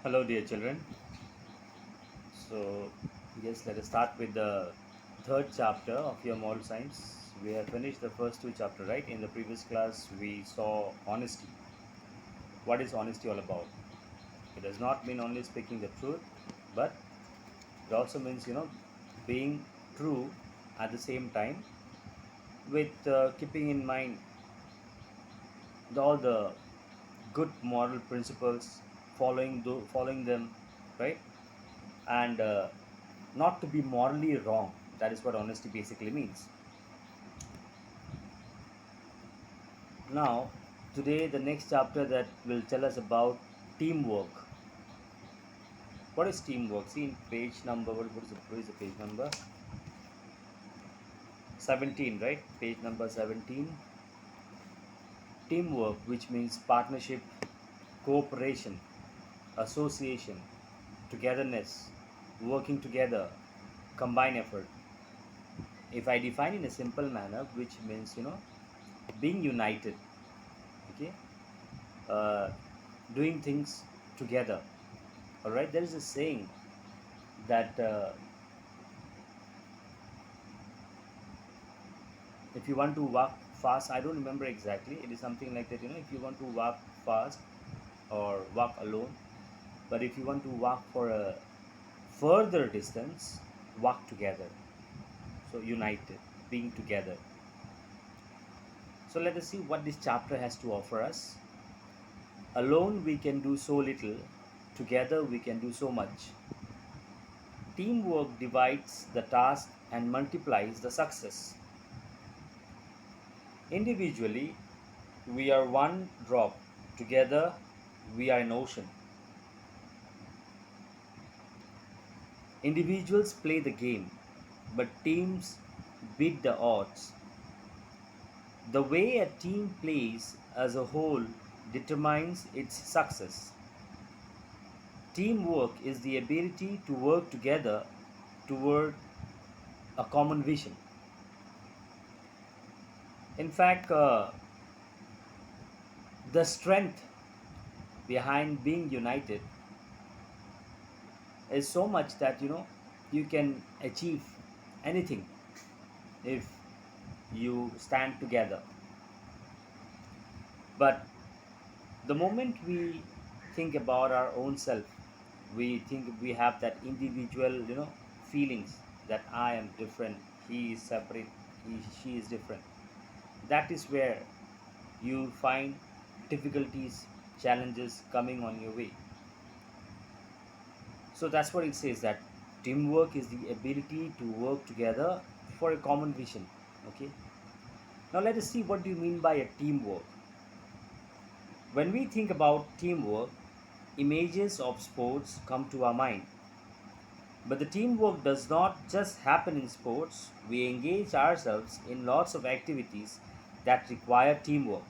Hello, dear children. So, yes, let us start with the third chapter of your moral science. We have finished the first two chapters, right? In the previous class, we saw honesty. What is honesty all about? It does not mean only speaking the truth, but it also means, being true at the same time with keeping in mind all the good moral principles, following them, right? And not to be morally wrong. That is what honesty basically means. Now, today, the next chapter that will tell us about teamwork. What is teamwork? See in page number, what is the page number? 17, right? Page number 17. Teamwork, which means partnership, cooperation, association, togetherness, working together, combined effort. If I define in a simple manner, which means, being united, okay, uh, doing things together. All right, there is a saying that if you want to walk fast, I don't remember exactly, it is something like that, if you want to walk fast or walk alone, but if you want to walk for a further distance, walk together. So united, being together. So let us see what this chapter has to offer us. Alone we can do so little, together we can do so much. Teamwork divides the task and multiplies the success. Individually, we are one drop. Together, we are an ocean. Individuals play the game, but teams beat the odds. The way a team plays as a whole determines its success. Teamwork is the ability to work together toward a common vision. In fact, the strength behind being united is so much that you can achieve anything if you stand together. But the moment we think about our own self, we think we have that individual feelings that I am different, he is separate, she is different. That is where you find difficulties, challenges coming on your way. So that's what it says, that teamwork is the ability to work together for a common vision. Okay. Now let us see, what do you mean by a teamwork? When we think about teamwork, images of sports come to our mind. But the teamwork does not just happen in sports. We engage ourselves in lots of activities that require teamwork.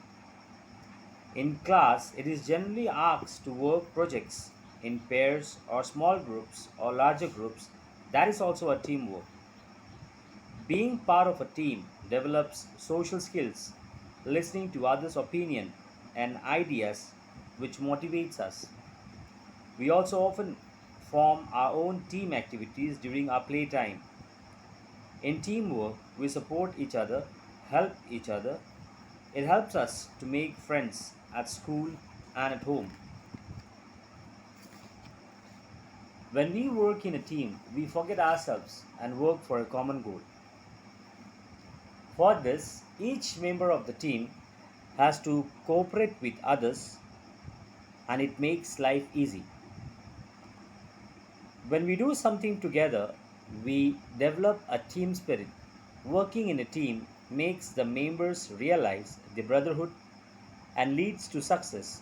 In class, it is generally asked to work projects in pairs or small groups or larger groups. That is also a teamwork. Being part of a team develops social skills, listening to others' opinion and ideas, which motivates us. We also often form our own team activities during our playtime. In teamwork, we support each other, help each other. It helps us to make friends at school and at home. When we work in a team, we forget ourselves and work for a common goal. For this, each member of the team has to cooperate with others, and it makes life easy. When we do something together, we develop a team spirit. Working in a team makes the members realize the brotherhood and leads to success.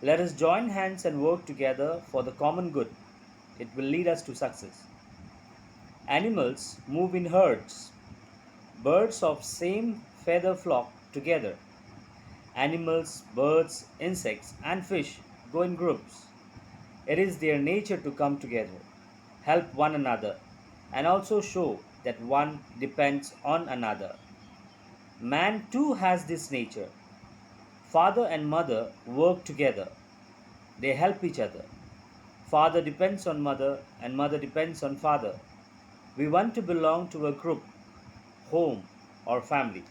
Let us join hands and work together for the common good. It will lead us to success. Animals move in herds. Birds of same feather flock together. Animals, birds, insects, and fish go in groups. It is their nature to come together, help one another, and also show that one depends on another. Man too has this nature. Father and mother work together. They help each other. Father depends on mother, and mother depends on father. We want to belong to a group, home, or family.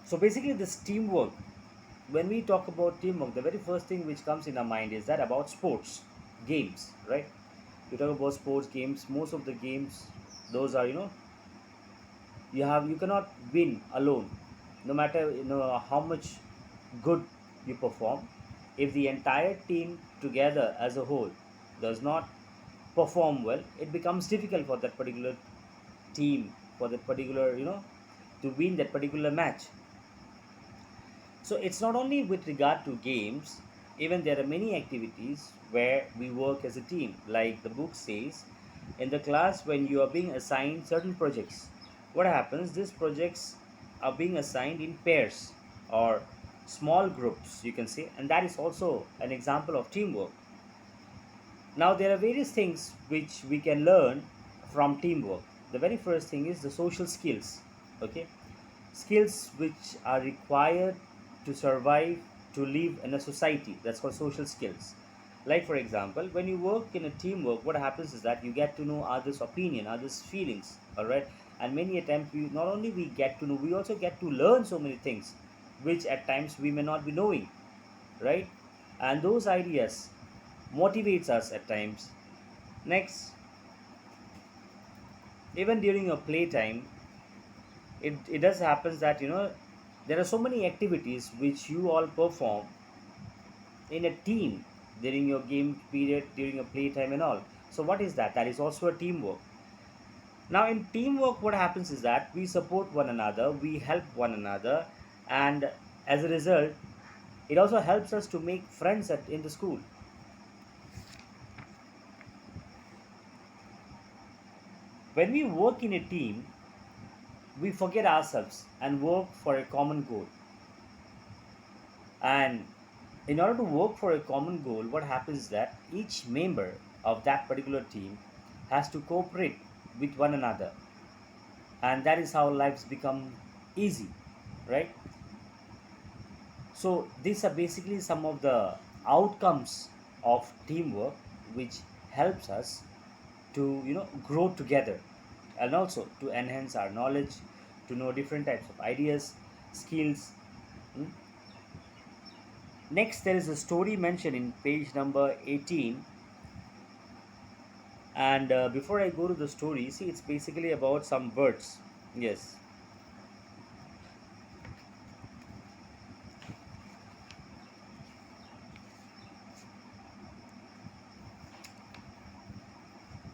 So basically, this teamwork, when we talk about teamwork, the very first thing which comes in our mind is that about sports, games, right? We talk about sports games. Most of the games, those are, you cannot win alone, no matter how much good you perform. If the entire team together as a whole does not perform well, it becomes difficult for that particular team, for that particular to win that particular match. So it's not only with regard to games, even there are many activities where we work as a team. Like the book says, in the class, when you are being assigned certain projects, what happens? These projects are being assigned in pairs or small groups, you can say, and that is also an example of teamwork. Now, there are various things which we can learn from teamwork. The very first thing is the social skills. Okay, skills which are required to survive, to live in a society. That's called social skills. Like for example, when you work in a teamwork, what happens is that you get to know others' opinion, others' feelings. All right, and many a times we not only we get to know, we also get to learn so many things, which at times we may not be knowing. Right, and those ideas motivates us at times. Next, even during your playtime, it does happens that there are so many activities which you all perform in a team during your game period, during your playtime and all. So what is that? That is also a teamwork. Now in teamwork, what happens is that we support one another, we help one another, and as a result, it also helps us to make friends in the school. When we work in a team, we forget ourselves and work for a common goal. And in order to work for a common goal, what happens is that each member of that particular team has to cooperate with one another, and that is how lives become easy, right? So these are basically some of the outcomes of teamwork, which helps us to grow together, and also to enhance our knowledge, to know different types of ideas, skills. mm. Next, there is a story mentioned in page number 18. And before I go to the story, see, it's basically about some birds. Yes.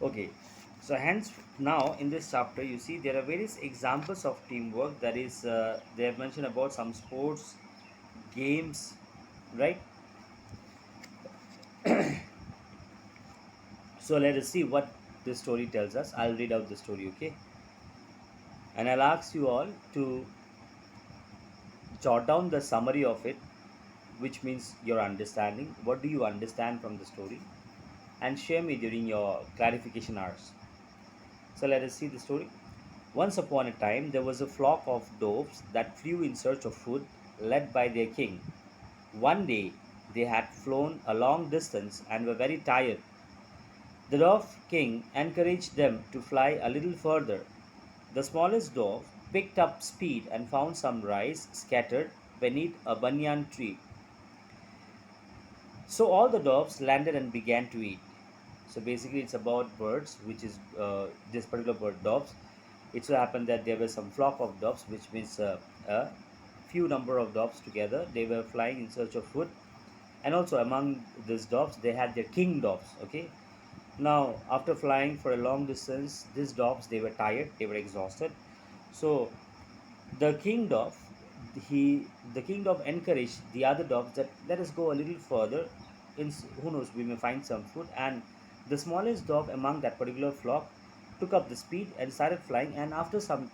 Okay. So, hence, now in this chapter, you see there are various examples of teamwork. That is, they have mentioned about some sports, games, right? So, let us see what this story tells us. I'll read out the story, okay? And I'll ask you all to jot down the summary of it, which means your understanding. What do you understand from the story? And share me during your clarification hours. So let us see the story. Once upon a time, there was a flock of doves that flew in search of food, led by their king. One day, they had flown a long distance and were very tired. The dove king encouraged them to fly a little further. The smallest dove picked up speed and found some rice scattered beneath a banyan tree. So all the doves landed and began to eat. So basically, it's about birds, which is this particular bird, doves. It so happened that there were some flock of doves, which means a few number of doves together. They were flying in search of food, and also among these doves, they had their king doves. Okay. Now, after flying for a long distance, these doves they were tired, they were exhausted. So the king dove, he the king dove encouraged the other doves that let us go a little further. Who knows, we may find some food. And the smallest dove among that particular flock took up the speed and started flying. And after some,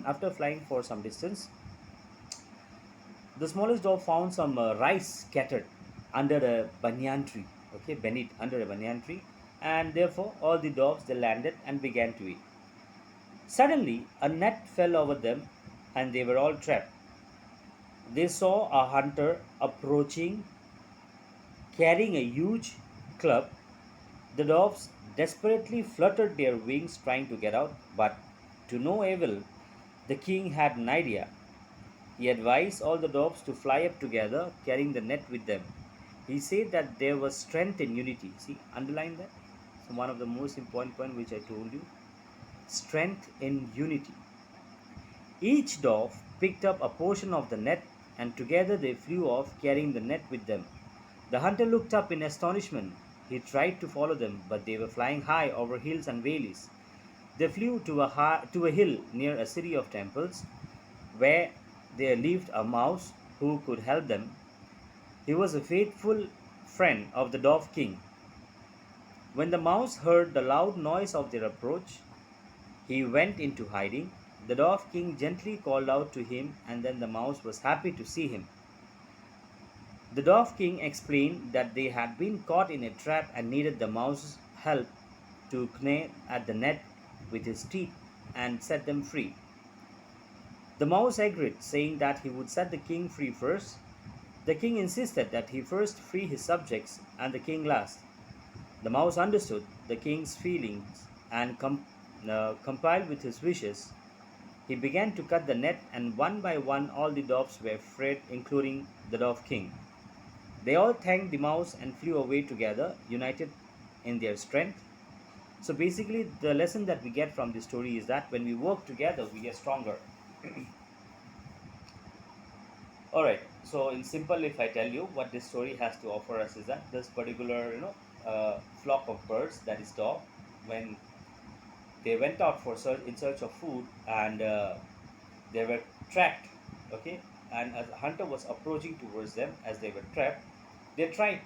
after flying for some distance, the smallest dove found some rice scattered under a banyan tree. Okay, beneath under a banyan tree, and therefore all the doves they landed and began to eat. Suddenly, a net fell over them, and they were all trapped. They saw a hunter approaching carrying a huge club. The doves desperately fluttered their wings trying to get out, but to no avail. The king had an idea. He advised all the doves to fly up together, carrying the net with them. He said that there was strength in unity. See, underline that. So one of the most important point which I told you. Strength in unity. Each dove picked up a portion of the net, and together they flew off, carrying the net with them. The hunter looked up in astonishment. He tried to follow them, but they were flying high over hills and valleys. They flew to a hill near a city of temples, where there lived a mouse who could help them. He was a faithful friend of the dove king. When the mouse heard the loud noise of their approach, he went into hiding. The dove king gently called out to him, and then the mouse was happy to see him. The dove king explained that they had been caught in a trap and needed the mouse's help to gnaw at the net with his teeth and set them free. The mouse agreed, saying that he would set the king free first. The king insisted that he first free his subjects and the king last. The mouse understood the king's feelings and complied with his wishes. He began to cut the net, and one by one all the doves were freed, including the dove king. They all thanked the mouse and flew away together, united in their strength. So basically, the lesson that we get from this story is that when we work together, we get stronger. All right. So in simple, if I tell you what this story has to offer us is that this particular, flock of birds, that is dove, when they went out for search in search of food, and they were trapped. Okay, and as a hunter was approaching towards them as they were trapped, they tried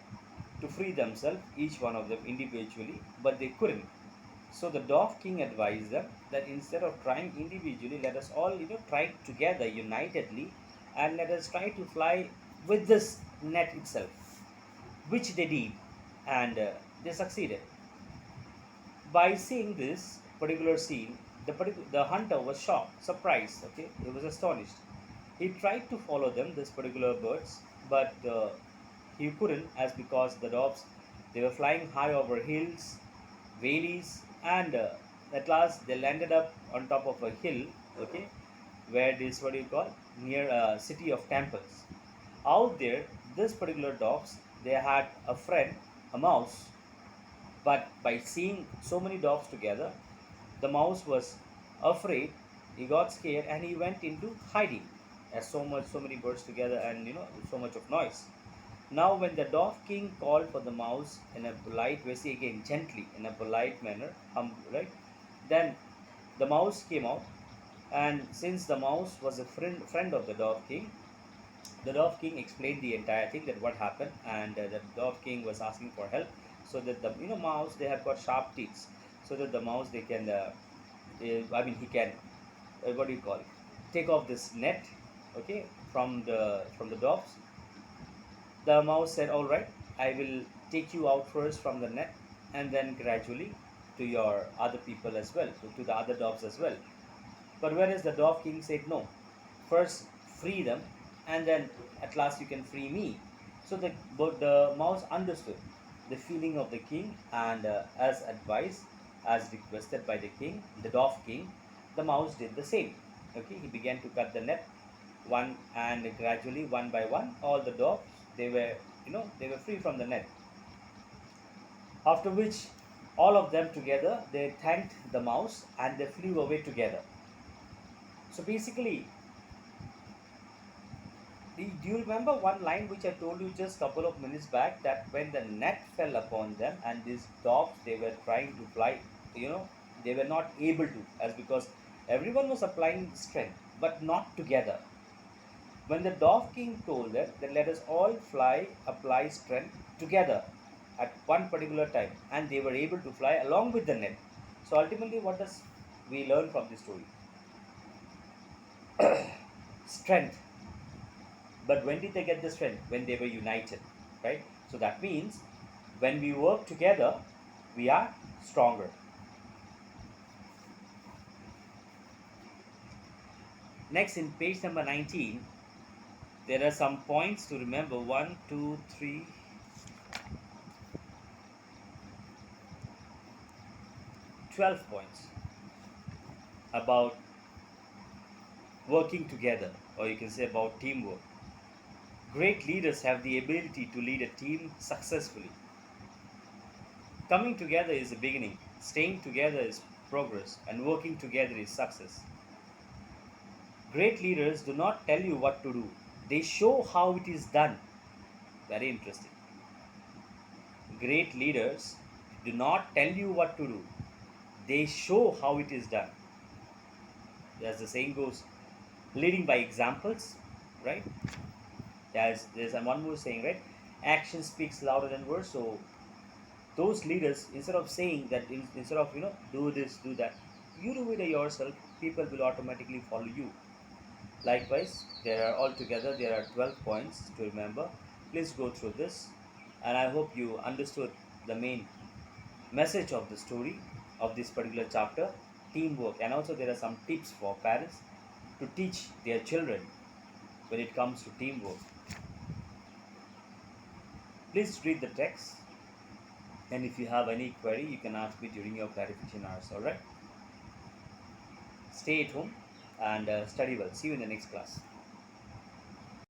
to free themselves, each one of them individually, but they couldn't. So the dove king advised them that instead of trying individually, let us all try together unitedly, and let us try to fly with this net itself, which they did, and they succeeded. By seeing this particular scene, the hunter was shocked, surprised. Okay, he was astonished. He tried to follow them, this particular birds, but he couldn't, as because the doves they were flying high over hills, valleys, and at last they landed up on top of a hill. Okay, where this what do you call near a city of temples. Out there, this particular doves they had a friend, a mouse, but by seeing so many dogs together, the mouse was afraid. He got scared and he went into hiding. As so many birds together, and so much of noise. Now, when the dove king called for the mouse in a polite way, see again gently in a polite manner, right? Then the mouse came out, and since the mouse was a friend of the dove king explained the entire thing, that what happened, and the dove king was asking for help, so that the mouse they have got sharp teeth, so that the mouse they can I mean he can what do you call it, take off this net, okay, from the doves. The mouse said, all right, I will take you out first from the net, and then gradually to your other people as well, to the other doves as well. But whereas the dove king said, no, first free them, and then at last you can free me. So the mouse understood the feeling of the king, and as advised, as requested by the king, the dove king, the mouse did the same. Okay, he began to cut the net one, and gradually, one by one, all the doves they were free from the net. After which, all of them together they thanked the mouse and they flew away together. So basically, do you remember one line which I told you just a couple of minutes back, that when the net fell upon them and these dogs they were trying to fly, you know, they were not able to, as because everyone was applying strength, but not together. When the dove king told them that let us all fly, apply strength together at one particular time, and they were able to fly along with the net. So ultimately, what does we learn from this story? Strength. But when did they get the strength? When they were united, right? So that means when we work together, we are stronger. Next, in page number 19, There are some points to remember. 1, 2, 3, 12 points about working together, or you can say about teamwork. Great leaders have the ability to lead a team successfully. Coming together is the beginning, staying together is progress, and working together is success. Great leaders do not tell you what to do, they show how it is done. Very interesting. Great leaders do not tell you what to do, they show how it is done. As the saying goes, leading by examples, right? There's one more saying, right? Action speaks louder than words. So those leaders, instead of saying that, instead of do this, do that, you do it yourself. People will automatically follow you. Likewise, there are 12 points to remember. Please go through this, and I hope you understood the main message of the story of this particular chapter, teamwork. And also, there are some tips for parents to teach their children when it comes to teamwork. Please read the text, and if you have any query, you can ask me during your clarification hours. All right. Stay at home and study well. See you in the next class.